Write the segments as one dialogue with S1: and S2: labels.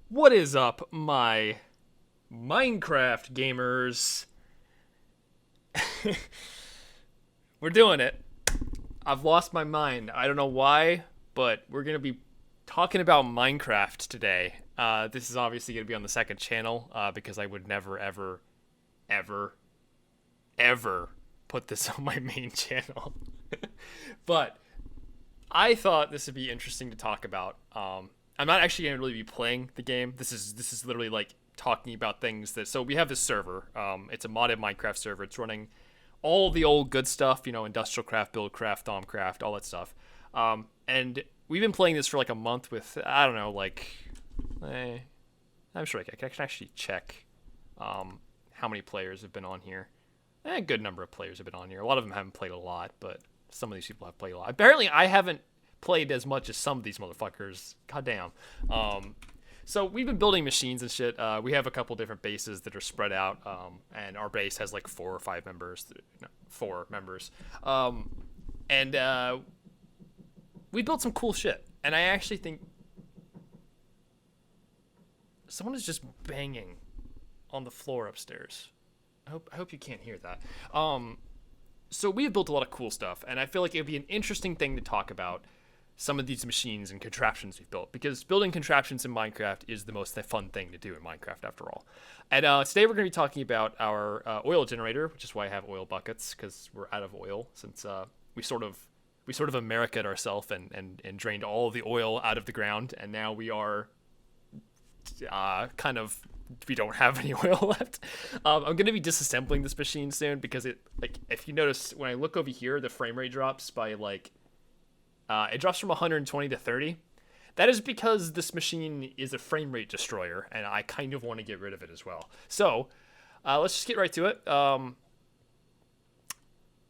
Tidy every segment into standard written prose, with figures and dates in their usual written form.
S1: What is up, my Minecraft gamers? We're doing it. I've lost my mind. I don't know why, but we're going to be talking about Minecraft today. This is obviously going to be on the second channel because I would never, ever, ever, ever put this on my main channel. But I thought this would be interesting to talk about. I'm not actually going to really be playing the game. This is literally like talking about things that. So we have this server. It's a modded Minecraft server. It's running all the old good stuff. Industrial craft, build craft, Thaumcraft, all that stuff. And we've been playing this for like a month with I don't know I'm sure I can actually check how many players have been on here. A good number of players have been on here. A lot of them haven't played a lot, but some of these people have played a lot. Apparently, I haven't played as much as some of these motherfuckers. Goddamn. So we've been building machines and shit. We have a couple different bases that are spread out, and our base has like 4 or 5 members. No, 4 members. And we built some cool shit. And I actually think someone is just banging on the floor upstairs. I hope you can't hear that. So we have built a lot of cool stuff, and I feel like it would be an interesting thing to talk about some of these machines and contraptions we've built, because building contraptions in Minecraft is the most fun thing to do in Minecraft after all. And today we're going to be talking about our oil generator, which is why I have oil buckets, because we're out of oil since we sort of America'd ourselves and drained all of the oil out of the ground, and now we are we don't have any oil left. I'm gonna be disassembling this machine soon because if you notice when I look over here, the frame rate drops by it drops from 120 to 30. That is because this machine is a frame rate destroyer, and I kind of want to get rid of it as well. So let's just get right to it.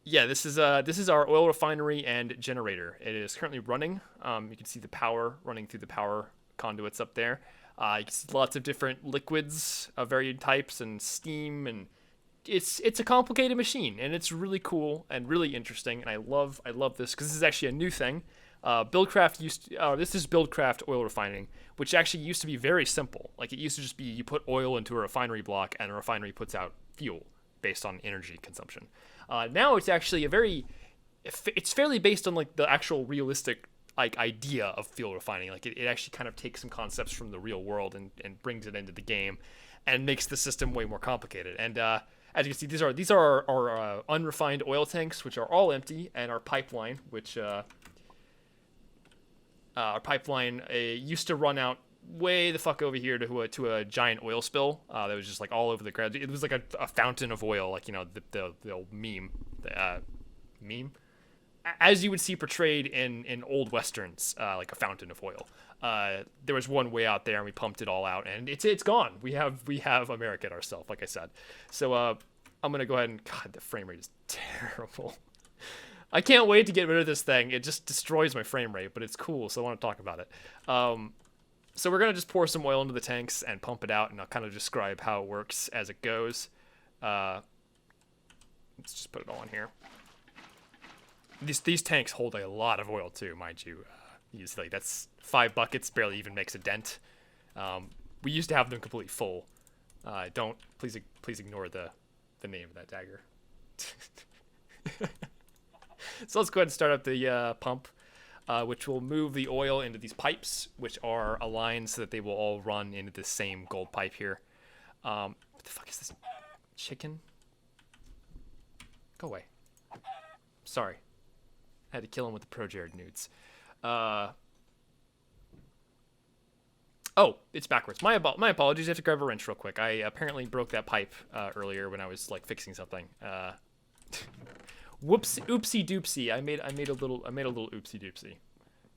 S1: Yeah, this is our oil refinery and generator. It is currently running. You can see the power running through the power conduits up there. You can see lots of different liquids of varying types and steam, and it's a complicated machine, and it's really cool and really interesting. And I love this because this is actually a new thing. This is Buildcraft oil refining, which actually used to be very simple. Like it used to just be you put oil into a refinery block, and a refinery puts out fuel based on energy consumption. Now it's actually it's fairly based on like the actual realistic idea of fuel refining. Like it actually kind of takes some concepts from the real world and brings it into the game and makes the system way more complicated. And as you can see, these are our unrefined oil tanks, which are all empty, and our pipeline, which used to run out way the fuck over here to a giant oil spill that was just like all over the ground. It was like a fountain of oil, like the old meme, as you would see portrayed in old westerns, like a fountain of oil. There was one way out there, and we pumped it all out, and it's gone. We have America ourselves, like I said. So I'm gonna go ahead and God, the frame rate is terrible. I can't wait to get rid of this thing. It just destroys my frame rate, but it's cool, so I want to talk about it. So we're gonna just pour some oil into the tanks and pump it out, and I'll kind of describe how it works as it goes. Let's just put it all in here. These tanks hold a lot of oil too, mind you. You see, like that's 5 buckets, barely even makes a dent. We used to have them completely full. Please ignore the name of that dagger. So let's go ahead and start up the pump, which will move the oil into these pipes, which are aligned so that they will all run into the same gold pipe here. What the fuck is this? Chicken? Go away. Sorry. I had to kill him with the Pro Jared nudes. Oh, it's backwards. My apologies. I have to grab a wrench real quick. I apparently broke that pipe earlier when I was like fixing something. Whoops, oopsie doopsie. I made a little oopsie doopsie.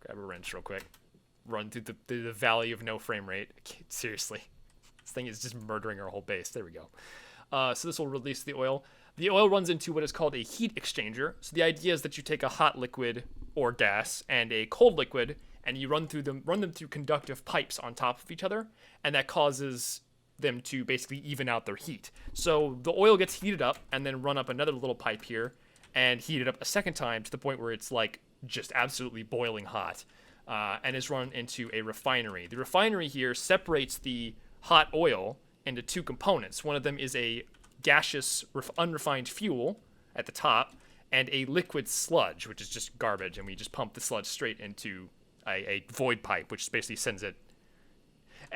S1: Grab a wrench real quick. Run through the valley of no frame rate. Seriously, this thing is just murdering our whole base. There we go. So this will release the oil. The oil runs into what is called a heat exchanger. So the idea is that you take a hot liquid or gas and a cold liquid, and you run them through conductive pipes on top of each other, and that causes them to basically even out their heat. So the oil gets heated up and then run up another little pipe here and heat it up a second time to the point where it's like just absolutely boiling hot. and is run into a refinery. The refinery here separates the hot oil into two components. One of them is a gaseous, unrefined fuel at the top, and a liquid sludge, which is just garbage, and we just pump the sludge straight into a void pipe, which basically sends it.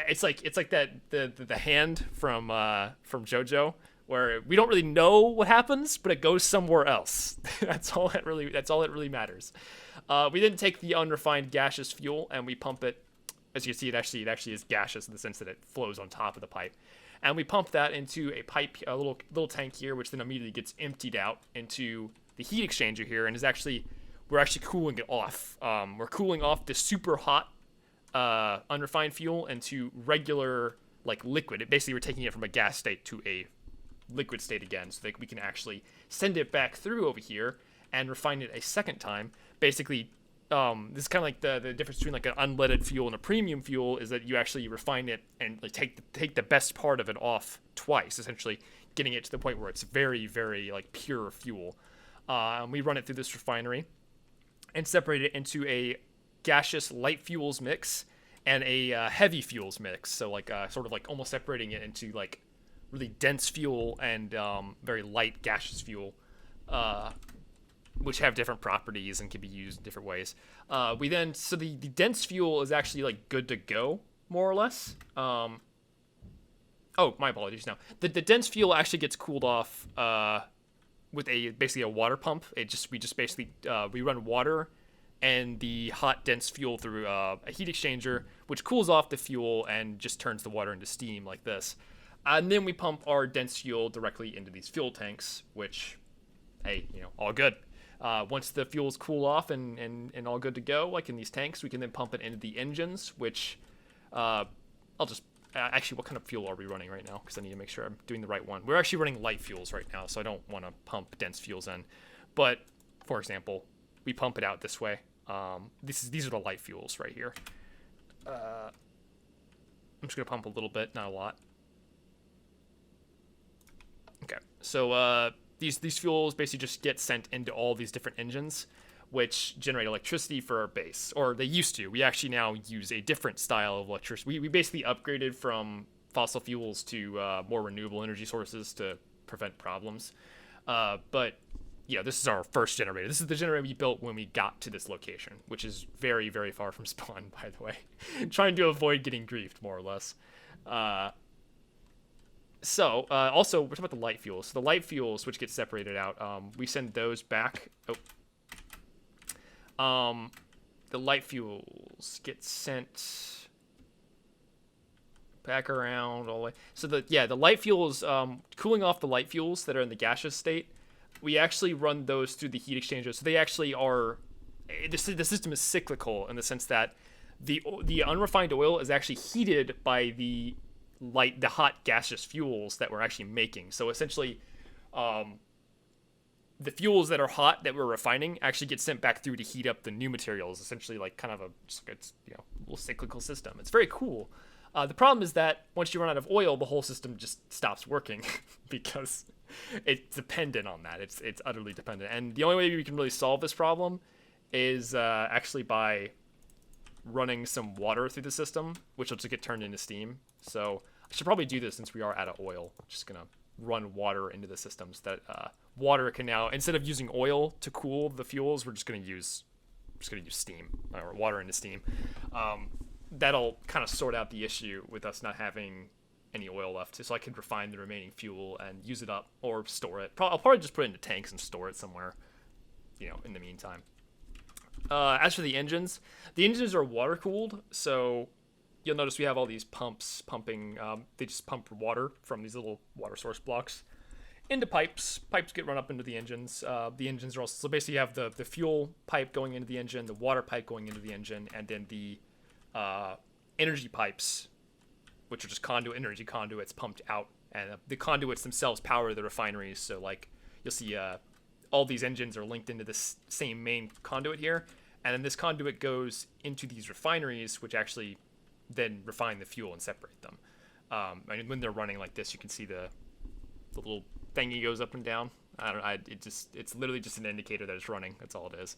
S1: It's like that the hand from JoJo, where we don't really know what happens, but it goes somewhere else. That's all that really matters. We then take the unrefined gaseous fuel and we pump it. As you can see, it actually is gaseous in the sense that it flows on top of the pipe, and we pump that into a pipe, a little tank here, which then immediately gets emptied out into the heat exchanger here, and we're actually cooling it off. We're cooling off the super hot unrefined fuel into regular liquid. Basically, we're taking it from a gas state to a liquid state again, so that we can actually send it back through over here and refine it a second time. Basically, this is kind of like the difference between like an unleaded fuel and a premium fuel, is that you actually refine it and take the best part of it off twice, essentially getting it to the point where it's very, very pure fuel. We run it through this refinery and separate it into a gaseous light fuels mix and a heavy fuels mix. So sort of almost separating it into really dense fuel and very light gaseous fuel, which have different properties and can be used in different ways. So the dense fuel is actually good to go, more or less. Oh, my apologies. Now the dense fuel actually gets cooled off with basically a water pump. We run water and the hot dense fuel through a heat exchanger, which cools off the fuel and just turns the water into steam like this. And then we pump our dense fuel directly into these fuel tanks, which, hey, all good. Once the fuels cool off and all good to go, in these tanks, we can then pump it into the engines, which actually, what kind of fuel are we running right now? Because I need to make sure I'm doing the right one. We're actually running light fuels right now, so I don't want to pump dense fuels in. But, for example, we pump it out this way. These are the light fuels right here. I'm just going to pump a little bit, not a lot. Okay, so these fuels basically just get sent into all these different engines, which generate electricity for our base, or they used to. We actually now use a different style of electricity. We basically upgraded from fossil fuels to more renewable energy sources to prevent problems. But yeah, this is our first generator. This is the generator we built when we got to this location, which is very, very far from spawn, by the way. Trying to avoid getting griefed, more or less. Also, we're talking about the light fuels. So the light fuels, which get separated out, we send those back. The light fuels get sent back around all the way. So the light fuels, cooling off the light fuels that are in the gaseous state, we actually run those through the heat exchanger. So they actually are, the system is cyclical in the sense that the unrefined oil is actually heated by the hot gaseous fuels that we're actually making. So essentially, the fuels that are hot that we're refining actually get sent back through to heat up the new materials. Essentially, kind of it's little cyclical system. It's very cool. The problem is that once you run out of oil, the whole system just stops working because it's dependent on that. It's utterly dependent. And the only way we can really solve this problem is actually by running some water through the system, which will just get turned into steam. So I should probably do this since we are out of oil. I'm just gonna run water into the systems that water can now, instead of using oil to cool the fuels, we're just gonna use steam, or water into steam. That'll kind of sort out the issue with us not having any oil left, so I can refine the remaining fuel and use it up or store it. I'll probably just put it into tanks and store it somewhere, in the meantime. As for the engines are water cooled, so you'll notice we have all these pumps pumping. They just pump water from these little water source blocks into pipes. Pipes get run up into the engines. The engines are also, so basically you have the fuel pipe going into the engine, the water pipe going into the engine, and then the energy pipes, which are just energy conduits pumped out. And the conduits themselves power the refineries. So you'll see all these engines are linked into this same main conduit here. And then this conduit goes into these refineries, which actually then refine the fuel and separate them. And when they're running like this, you can see the little thingy goes up and down. It's literally just an indicator that it's running. That's all it is.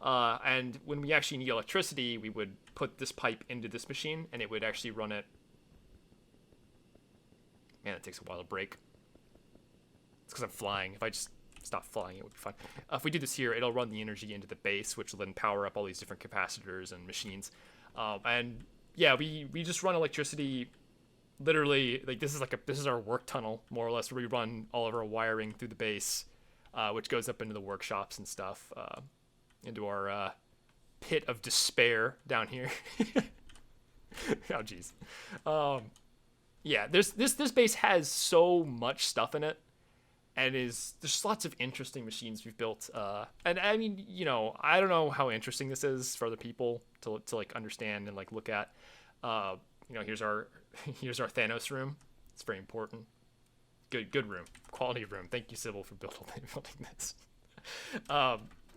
S1: And when we actually need electricity, we would put this pipe into this machine, and it would actually run it. Man, it takes a while to break. It's because I'm flying. If I just stop flying, it would be fine. If we do this here, it'll run the energy into the base, which will then power up all these different capacitors and machines. And yeah, we just run electricity. Literally, like this is our work tunnel, more or less, where we run all of our wiring through the base, which goes up into the workshops and stuff, into our pit of despair down here. Oh jeez. Yeah, this base has so much stuff in it, and there's lots of interesting machines we've built. And I mean, you know, I don't know how interesting this is for other people to like understand and like look at. You know, here's our Thanos room. It's very important. Good room, quality room. Thank you, Sybil, for building this.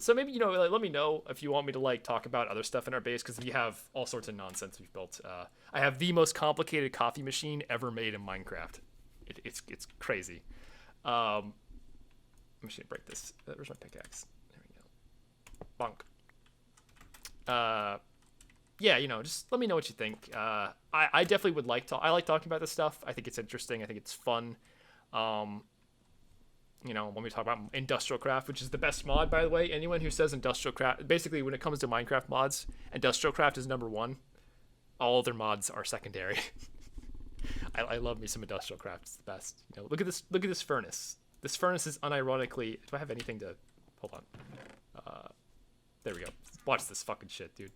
S1: So maybe, you know, like, let me know if you want me to like talk about other stuff in our base, because we have all sorts of nonsense we've built. I have the most complicated coffee machine ever made in Minecraft. It's crazy. I'm just gonna break this. Where's my pickaxe? There we go. Bonk. Yeah, you know, just let me know what you think. I definitely would I like talking about this stuff. I think it's interesting. I think it's fun. You know, when we talk about Industrial Craft, which is the best mod, by the way, anyone who says Industrial Craft, basically when it comes to Minecraft mods, Industrial Craft is number one. All other mods are secondary. I love me some Industrial Craft. It's the best. You know, look at this furnace. This furnace is unironically. Do I have anything to? Hold on. There we go. Watch this fucking shit, dude.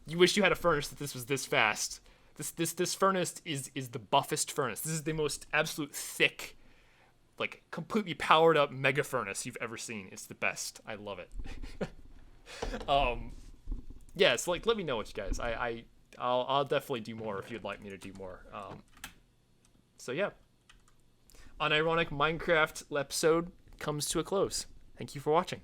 S1: You wish you had a furnace that this was this fast. This furnace is the buffest furnace. This is the most absolute thick, like completely powered up mega furnace you've ever seen. It's the best. I love it. Yeah, so like let me know what you guys. I'll definitely do more if you'd like me to do more. So yeah. Unironic Minecraft episode comes to a close. Thank you for watching.